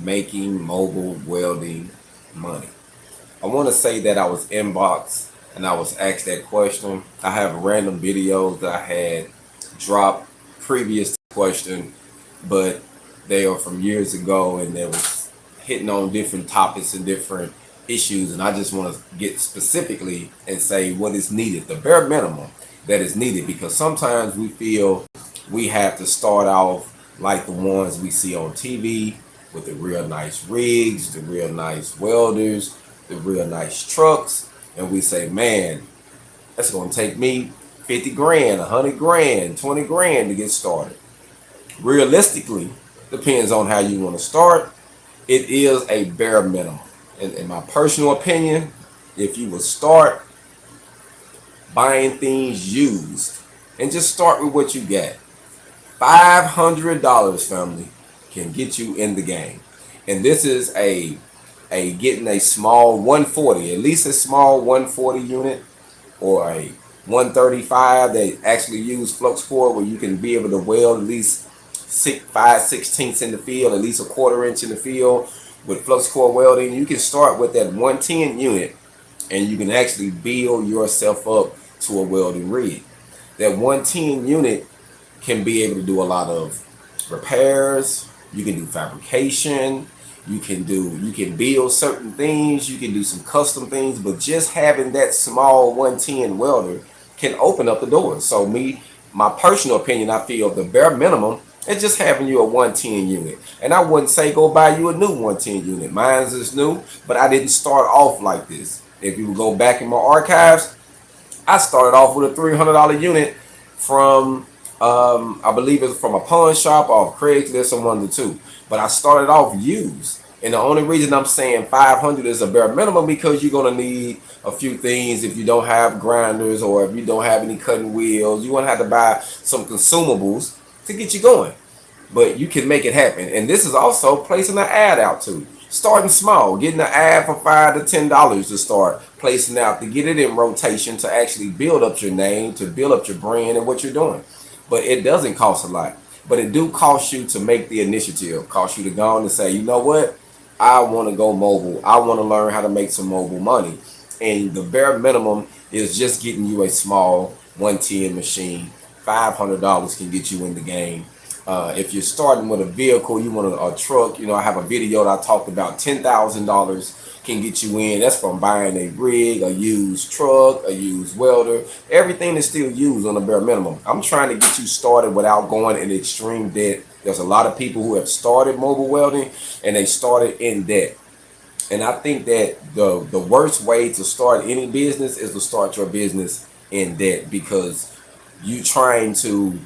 making mobile welding money? I want to say that I was inboxed and I was asked that question. I have random videos that I had dropped previous to the question, but they are from years ago and they was hitting on different topics and different issues. And I just want to get specifically and say what is needed, the bare minimum that is needed, because sometimes we feel we have to start off like the ones we see on TV with the real nice rigs, the real nice welders, the real nice trucks, and we say, man, that's going to take me 50 grand, 100 grand, 20 grand to get started. Realistically, depends on how you want to start. It is a bare minimum. In my personal opinion, if you would start buying things used and just start with what you got, $500, family, can get you in the game. And this is a getting a small 140, at least a small 140 unit, or a 135 that actually use flux core, where you can be able to weld at least 5/16 in the field, at least a quarter inch in the field with flux core welding. You can start with that 110 unit and you can actually build yourself up to a welding rig. That 110 unit can be able to do a lot of repairs. You can do fabrication. You can build certain things. You can do some custom things. But just having that small 110 welder can open up the doors. So my personal opinion, I feel the bare minimum is just having you a 110 unit. And I wouldn't say go buy you a new 110 unit. Mine's is new, but I didn't start off like this. If you go back in my archives, I started off with a $300 unit from, I believe it's from a pawn shop off Craigslist or one of the two. But I started off used. And the only reason I'm saying 500 is a bare minimum because you're going to need a few things if you don't have grinders or if you don't have any cutting wheels. You're going to have to buy some consumables to get you going. But you can make it happen. And this is also placing an ad out too. Starting small, getting an ad for $5 to $10 to start placing out, to get it in rotation, to actually build up your name, to build up your brand and what you're doing. But it doesn't cost a lot. But it do cost you to make the initiative. Cost you to go on and say, you know what? I want to go mobile. I want to learn how to make some mobile money. And the bare minimum is just getting you a small 110 machine. $500 can get you in the game. If you're starting with a vehicle, you want a truck, I have a video that I talked about. $10,000 can get you in. That's from buying a rig, a used truck, a used welder. Everything is still used on the bare minimum. I'm trying to get you started without going in extreme debt. There's a lot of people who have started mobile welding and they started in debt. And I think that the worst way to start any business is to start your business in debt, because you trying to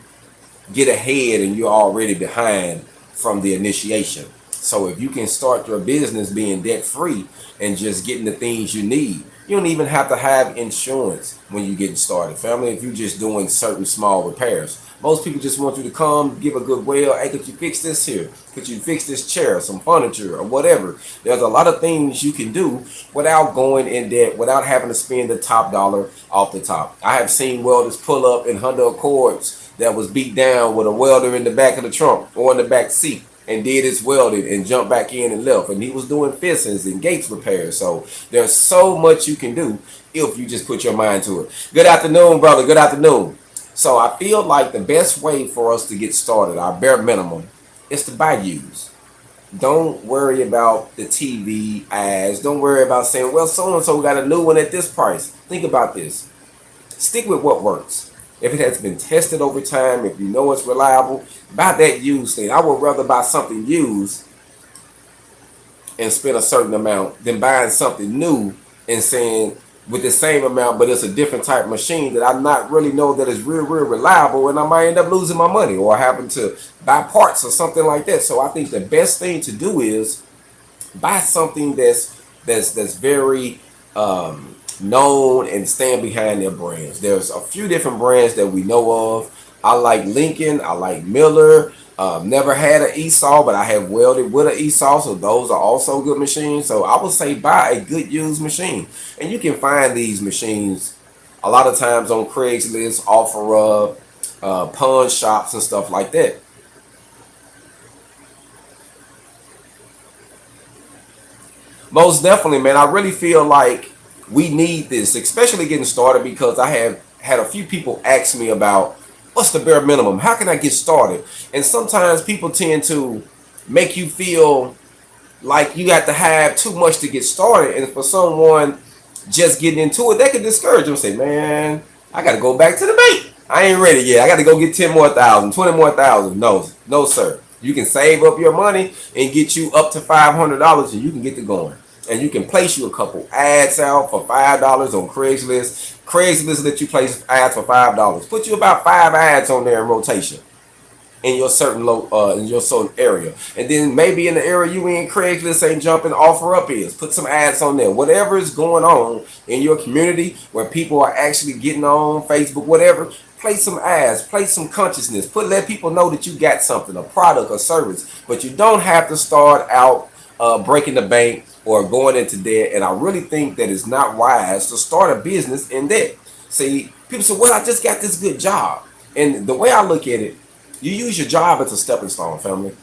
get ahead and you're already behind from the initiation. So if you can start your business being debt free and just getting the things you need, you don't even have to have insurance when you're getting started, family. If you're just doing certain small repairs, most people just want you to come, give a good weld. Hey, could you fix this here? Could you fix this chair, some furniture or whatever? There's a lot of things you can do without going in debt, without having to spend the top dollar off the top. I have seen welders pull up in Honda Accords that was beat down with a welder in the back of the trunk or in the back seat, and did his welding and jumped back in and left. And he was doing fixings and gates repairs. So there's so much you can do if you just put your mind to it. Good afternoon, brother. Good afternoon. So I feel like the best way for us to get started, our bare minimum, is to buy used. Don't worry about the TV ads. Don't worry about saying, well, so-and-so got a new one at this price. Think about this. Stick with what works. If it has been tested over time, if you know it's reliable, buy that used thing. I would rather buy something used and spend a certain amount than buying something new and saying with the same amount, but it's a different type of machine that I not really know that is real reliable, and I might end up losing my money or having to buy parts or something like that. So I think the best thing to do is buy something that's very known and stand behind their brands. There's a few different brands that we know of. I like Lincoln. I like Miller. Never had an ESAW, but I have welded with an ESAW, so those are also good machines. So I would say buy a good used machine. And you can find these machines a lot of times on Craigslist, OfferUp, pawn shops and stuff like that. Most definitely, man. I really feel like we need this, especially getting started, because I have had a few people ask me about what's the bare minimum? How can I get started? And sometimes people tend to make you feel like you got to have too much to get started. And for someone just getting into it, that can discourage them. Say, man, I got to go back to the bank. I ain't ready yet. I got to go get 10 more thousand, 20 more thousand. No, no, sir. You can save up your money and get you up to $500, and you can get to going. And you can place you a couple ads out for $5 on Craigslist. Craigslist let you place ads for $5. Put you about 5 ads on there in rotation in your certain area, and then maybe in the area you in, Craigslist ain't jumping. Offer up is put some ads on there. Whatever is going on in your community where people are actually getting on Facebook, whatever, place some ads, place some consciousness, let people know that you got something, a product or service. But you don't have to start out breaking the bank or going into debt. And I really think that it's not wise to start a business in debt. See, people say, well, I just got this good job. And the way I look at it, you use your job as a stepping stone, family.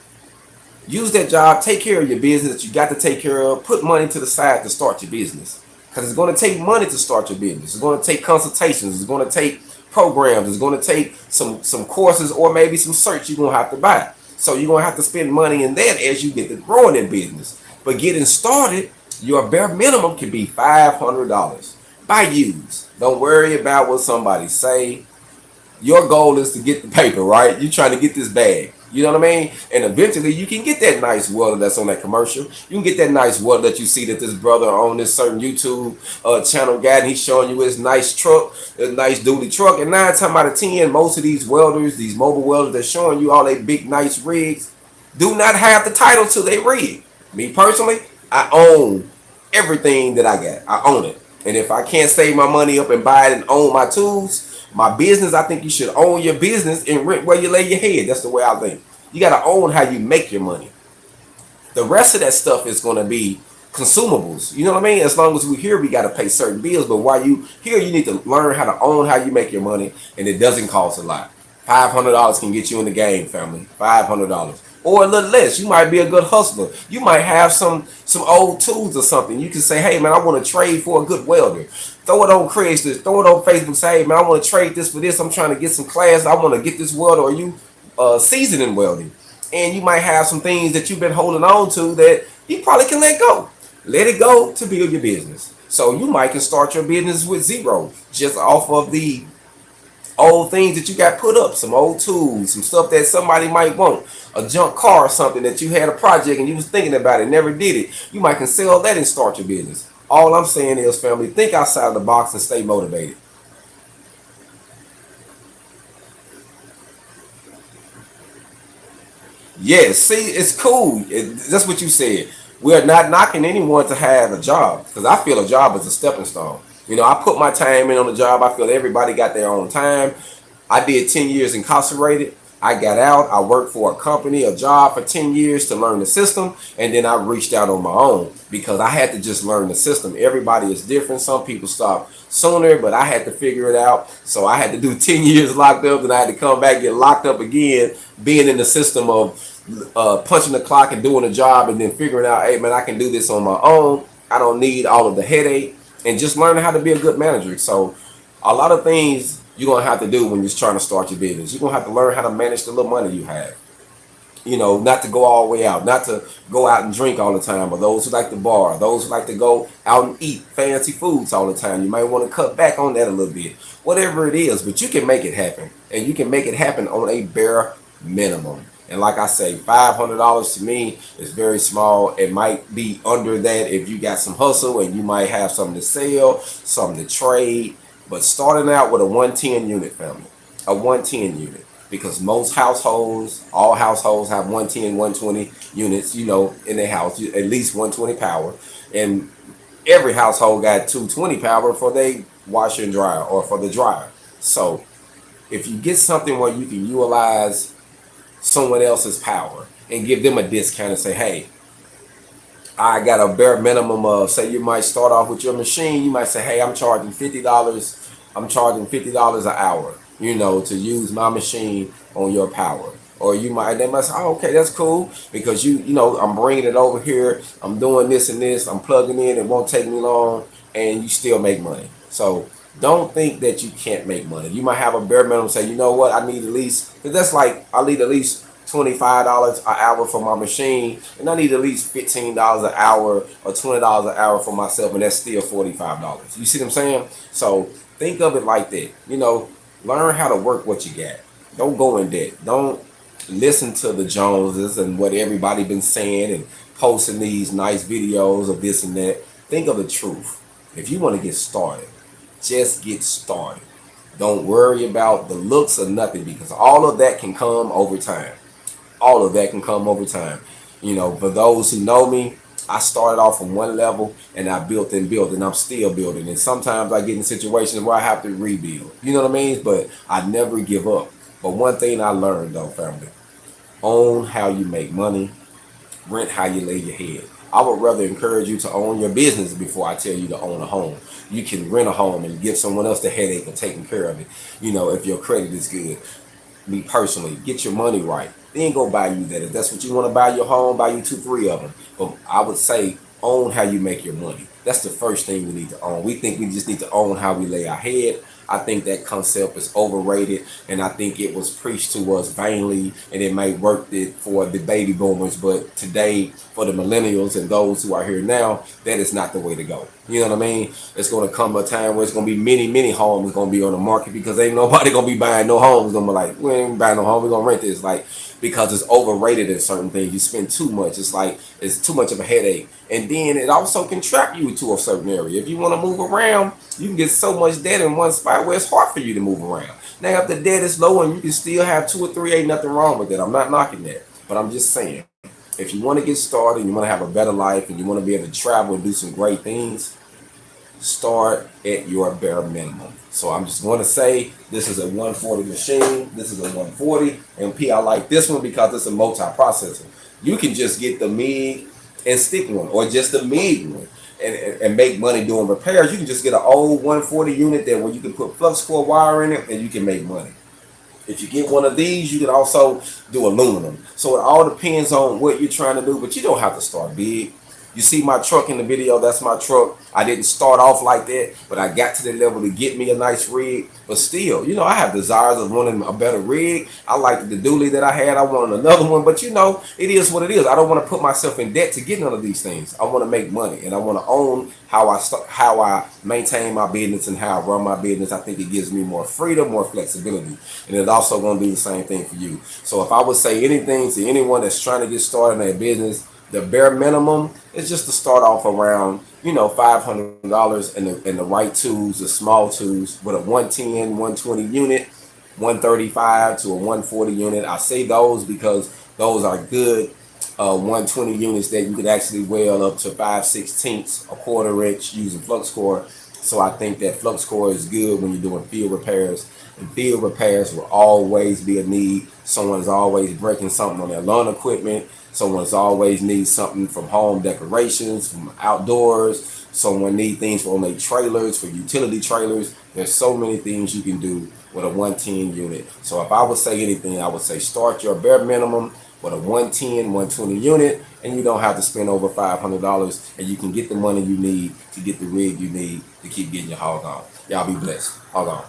Use that job, take care of your business that you got to take care of, put money to the side to start your business. Because it's going to take money to start your business. It's going to take consultations. It's going to take programs. It's going to take some courses or maybe some certs you're going to have to buy. So you're going to have to spend money in that as you get to growing in business. But getting started, your bare minimum can be $500. Buy used. Don't worry about what somebody say. Your goal is to get the paper, right? You're trying to get this bag. You know what I mean? And eventually you can get that nice welder that's on that commercial. You can get that nice welder that you see that this brother on this certain YouTube channel got, and he's showing you his nice truck, his nice duty truck. And 9 times out of 10, most of these welders, these mobile welders that's showing you all they big nice rigs, do not have the title to their rig. Me personally, I own everything that I got. I own it. And if I can't save my money up and buy it and own my tools, my business, I think you should own your business and rent where you lay your head. That's the way I think. You got to own how you make your money. The rest of that stuff is going to be consumables. You know what I mean? As long as we're here, we got to pay certain bills. But while you here, you need to learn how to own how you make your money. And it doesn't cost a lot. $500 can get you in the game, family. $500. Or a little less. You might be a good hustler. You might have some old tools or something. You can say, hey, man, I want to trade for a good welder. Throw it on Craigslist. Throw it on Facebook. Say, hey, man, I want to trade this for this. I'm trying to get some class. I want to get this welder. Or you seasoned in welding. And you might have some things that you've been holding on to that you probably can let go. Let it go to build your business. So you might can start your business with zero. Just off of the old things that you got put up, some old tools, some stuff that somebody might want, a junk car or something that you had a project and you was thinking about it, never did it. You might can sell that and start your business. All I'm saying is, family, think outside of the box and stay motivated. Yes, see, it's cool. That's what you said. We're not knocking anyone to have a job, because I feel a job is a stepping stone. You know, I put my time in on the job. I feel everybody got their own time. I did 10 years incarcerated. I got out. I worked for a company, a job for 10 years to learn the system. And then I reached out on my own because I had to just learn the system. Everybody is different. Some people stop sooner, but I had to figure it out. So I had to do 10 years locked up, and I had to come back, get locked up again, being in the system of punching the clock and doing a job, and then figuring out, hey, man, I can do this on my own. I don't need all of the headache, and just learning how to be a good manager. So a lot of things you're going to have to do when you're trying to start your business. You're going to have to learn how to manage the little money you have. You know, not to go all the way out, not to go out and drink all the time, or those who like to bar, those who like to go out and eat fancy foods all the time. You might want to cut back on that a little bit. Whatever it is, but you can make it happen. And you can make it happen on a bare minimum. And like I say, $500 to me is very small. It might be under that if you got some hustle and you might have something to sell, something to trade. But starting out with a 110 unit, family, a 110 unit, because most households, all households have 110, 120 units, you know, in their house, at least 120 power. And every household got 220 power for their washer and dryer, or for the dryer. So if you get something where you can utilize someone else's power and give them a discount and say, hey, I got a bare minimum of, say you might start off with your machine, you might say, hey, I'm charging $50 an hour, you know, to use my machine on your power. or they might say, oh, okay, that's cool, because you know, I'm bringing it over here, I'm doing this and this, I'm plugging in, it won't take me long, and you still make money. So don't think that you can't make money. You might have a bare minimum, say, you know what, I need at least, because that's like, I need at least $25 an hour for my machine, and I need at least $15 an hour or $20 an hour for myself, and that's still $45. You see what I'm saying? So think of it like that. You know, learn how to work what you got. Don't go in debt. Don't listen to the Joneses and what everybody been saying and posting these nice videos of this and that. Think of the truth. If you want to get started, just get started. Don't worry about the looks or nothing, because all of that can come over time. All of that can come over time. You know, for those who know me, I started off from one level and I built and built, and I'm still building. And sometimes I get in situations where I have to rebuild. You know what I mean? But I never give up. But one thing I learned though, family, own how you make money, rent how you lay your head. I would rather encourage you to own your business before I tell you to own a home. You can rent a home and give someone else the headache of taking care of it, you know, if your credit is good. Me personally, get your money right. Then go buy you that. If that's what you want to buy your home, buy you 2, 3 of them. But I would say own how you make your money. That's the first thing we need to own. We think we just need to own how we lay our head. I think that concept is overrated, and I think it was preached to us vainly, and it may work it for the baby boomers, but today for the millennials and those who are here now, that is not the way to go. You know what I mean? It's going to come a time where it's going to be many homes going to be on the market, because ain't nobody going to be buying no homes. Going to be like, we ain't buying no home, we're going to rent this. Like, because it's overrated in certain things. You spend too much. It's like, it's too much of a headache. And then it also can trap you to a certain area. If you want to move around, you can get so much debt in one spot where it's hard for you to move around. Now, if the debt is low and you can still have 2 or 3, ain't nothing wrong with that. I'm not knocking that. But I'm just saying, if you want to get started and you want to have a better life and you want to be able to travel and do some great things, start at your bare minimum. So I'm just going to say, this is a 140 machine. This is a 140. And P, I like this one because it's a multi-processor. You can just get the MIG and stick one, or just the MIG one, and make money doing repairs. You can just get an old 140 unit there where you can put flux core wire in it and you can make money. If you get one of these, you can also do aluminum. So it all depends on what you're trying to do, but you don't have to start big. You see my truck in the video, that's my truck. I didn't start off like that, but I got to the level to get me a nice rig. But still, you know, I have desires of wanting a better rig. I liked the dually that I had. I wanted another one, but you know, it is what it is. I don't want to put myself in debt to get none of these things. I want to make money, and I want to own how I maintain my business and how I run my business. I think it gives me more freedom, more flexibility, and it's also going to do the same thing for you. So if I would say anything to anyone that's trying to get started in their business, the bare minimum is just to start off around, you know, $500 in the right tools, the small tools, with a 110, 120 unit, 135 to a 140 unit. I say those because those are good 120 units that you could actually weld up to 5/16, a quarter inch using flux core. So I think that flux core is good when you're doing field repairs. And field repairs will always be a need. Someone's always breaking something on their lawn equipment. Someone's always needs something from home decorations, from outdoors. Someone needs things on their trailers, for utility trailers. There's so many things you can do with a 110 unit. So if I would say anything, I would say start your bare minimum with a 110, 120 unit, and you don't have to spend over $500, and you can get the money you need to get the rig you need to keep getting your hog on. Y'all be blessed. Hog on.